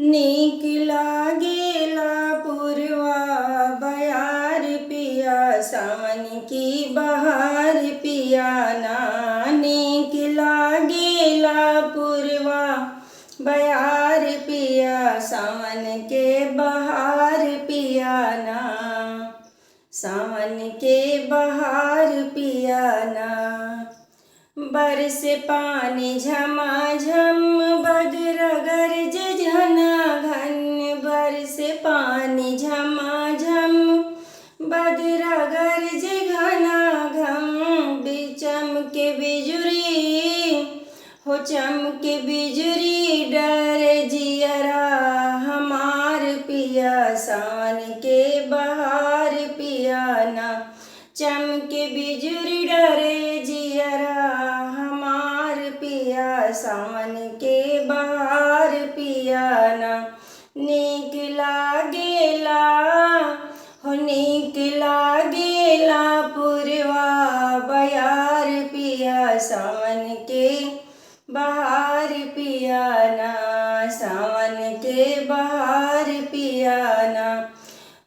नीक लागेला पुरवा बयार पिया सावन की बहार पिया ना। नीक लागेला पुरवा बयार पिया सावन के बहार पिया ना। सावन के बहार पिया ना। बरस पानी झमाझम बदरा गरज घना घन। बरस पानी झमाझम बदरा गरज घना घन। चमके बिजुरी हो चमके बिजुरी डर जियरा हमार पिया सावन के बहार पिया ना। चमके बिजुरी डरे जियरा हमार पिया सावन के बहार पिया ना। नीक लागेला हो नीक लागेला पुरवा बयार पिया सावन के बहार पिया ना। सावन के बहार पिया ना।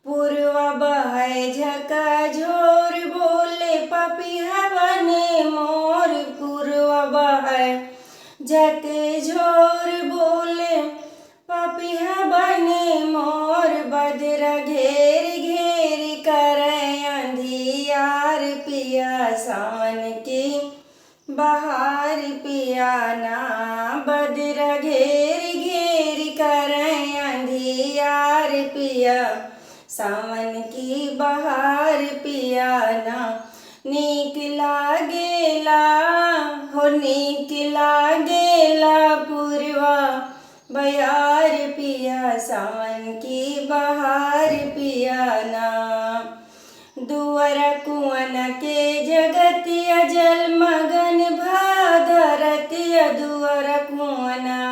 पुरवा बहे झका झोर बोले पपिया बने मोर। पुरवा बहे झके झोर बोले पपिया बने मोर। बदरा घेर घेर करे अंधियार पिया सावन की बहार पिया ना। बदरा घेर घेर करे अंधियार पिया सावन की बहार पिया ना। नीक लागेला हो नीक लागेला पुरवा बयार पिया सावन की बहार पिया ना। दुअर कुआन के जगतिया जलमगन भादरतिया। दुअर कुआना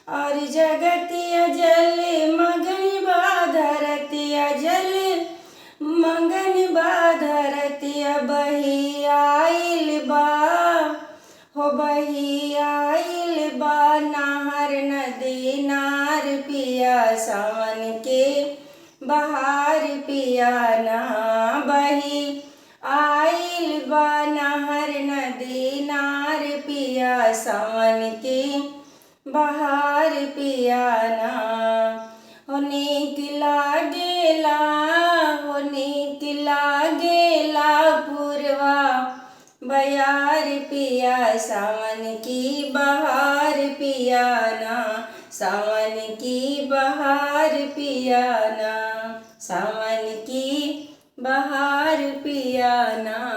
और जगतिया जल मगन बाधरतिया। जल मगन बाधरतिया बही आइल बा हो बही आइल बा नाहर नदी नार पिया सावन के बहार पिया ना। बही आइल बा नाहर नदी नार पिया सावन के बहार पिया ना। हो नीक लागेला हो नीक लागेला पुरवा बयार पिया सावन की बहार पिया ना। सावन की बहार पिया ना। सावन की बहार पिया ना।